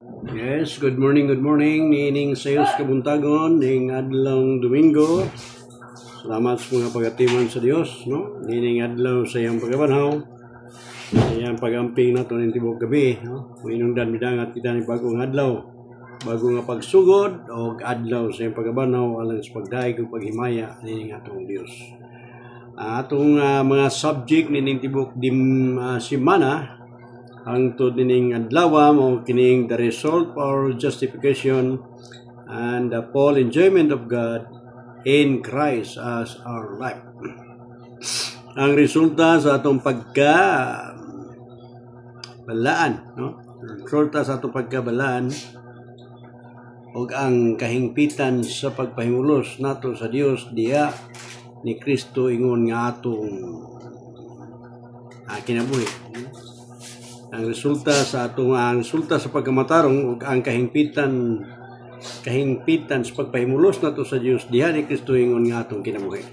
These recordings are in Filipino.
Yes, good morning. Nining sayos kabuntagon ning adlong Domingo. Salamat sa mga pagatiman sa Dios, no? Nining adlaw sa iyang pagabanaw. Sa iyang pagamping nato ning tibuok gabi, no? Mainungdan midangat kita ni bagong adlaw. Bago nga pagsugod o adlaw sa iyang pagabanaw alang sa pagdaig ug paghimaya nining atong Dios. Atong mga subject nining tibuok semana ang to dining adlaw mo kining the result or justification and the full enjoyment of God in Christ as our life. Ang resulta sa atong pagkabalaan, no? Resulta sa atong pagkabalaan ug ang kahingpitan sa pagpahimulos nato sa Dios diha ni Kristo ingon nga atong kinabuhi. Ang resulta sa pagkamatarong ug ang kahingpitan sa pagpahimulos nato sa Dios diha ni Kristo ingon nga atong kinabuhi.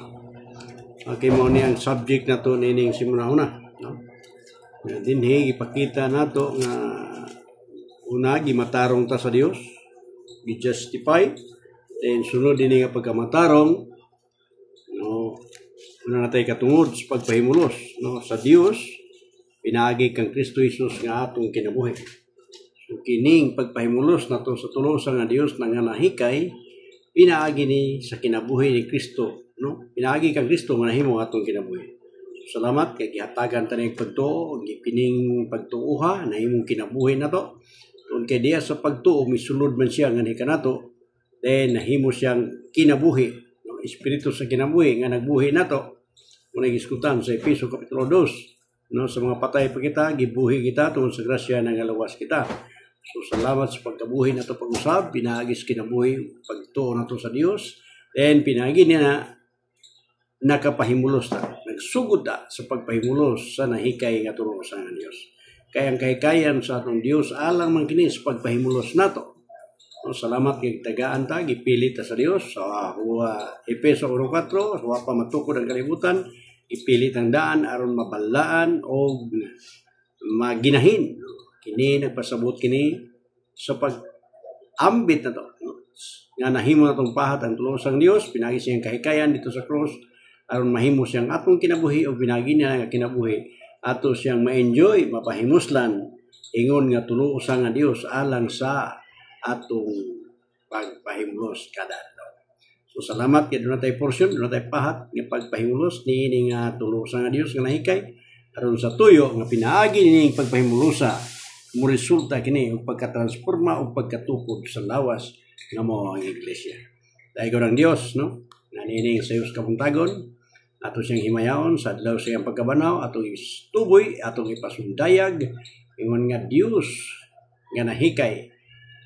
Okay, mo ni ang subject nato nining simuna, no? Dinhi ipakita nato nga una gimatarong ta sa Dios, be justified, then sunod dinhi nga pagkamatarong, no, una natay katungod sa pagpahimulos, no, sa Dios. Pinaagi kang Kristo Jesus nga atong kinabuhi. So kining pagpahimulos nato sa tulosan nga Dios nga nahikay, pinaagi ni sa kinabuhi ni Kristo, no? Pinaagi kang Kristo nga nahimo atong kinabuhi. So, salamat kay gihatagan ta ning pagtuo ug gipining pagtuuha nahimong kinabuhi nato. Tungod kay diha sa pagtuo misulod man siya nga kanato, then nahimo siyang kinabuhi, no? Espiritu sa kinabuhi nga nagbuhi nato. Kung nagiskutan sa Efeso kapitulo 2, no, sa mga patay pa kita, gibuhi kita tungkol sa grasya ng alawas kita. So, salamat sa pagkabuhi na ito pag-usab, pinagis kinabuhi, pagtuo na ito sa Dios, then pinagi niya na nakapahimulos na, nagsugod na sa pagpahimulos sa nahikay nga tulong sa Dios. Kaya ang kahikayan sa atong Dios, alang man kini sa pagpahimulos na ito. So, salamat kay tagaan ta, gipilit ta sa Dios, sa Efeso 1:4, sa pa matukod ang kalibutan, ipilit ang daan aron mabalaan o maginahin. Kini nagpasabot kini sa pag-ambit na to, no? Nga nahimo na itong pahat ang tulos ng Dios, pinagi siyang kahikayan dito sa cross aron mahimo siyang atong kinabuhi o pinagi niya nga kinabuhi ato siyang ma-enjoy, mapahimuslan ingon nga tulos nga Dios alang sa atong pagpahimulos kada adlaw. So, salamat kay doon tayo portion, doon tayo pahat ng pagpahimulos ni ining tulusan nga Dios nga nahikay aron sa tuyo nga pinaagi nining pagpahimulosa mo resulta kini og pagkatransforma o pagkatukod sa lawas nga mao ang iglesia. Dahil ko ng Dios, no? Nga nining sayos kabuntagon ato siyang himayaon sa adlaw sa iyang pagkabanaw, atong istuboy, atong ipasundayag ingon nga Dios nga nahikay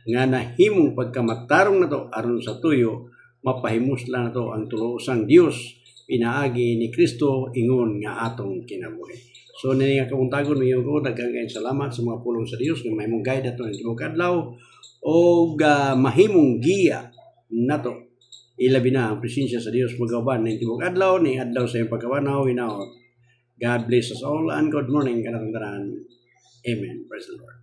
nga nahimong pagkamatarong nato aron sa tuyo mapahimuslan nato ang tulosang Dios pinaagi ni Kristo ingon nga atong kinabuhi. So nini nga kabuntagon niyo ko daghang salamat sa mga pulong sa Dios nga mahimong guide ato ning tibuok adlaw o mahimong giya nato ilabi na ang presensya sa Dios magauban ning tibuok adlaw ning adlaw sa iyang pagkabanaw hinaot. God bless us all and good morning kanang tanan. Amen. Praise the Lord.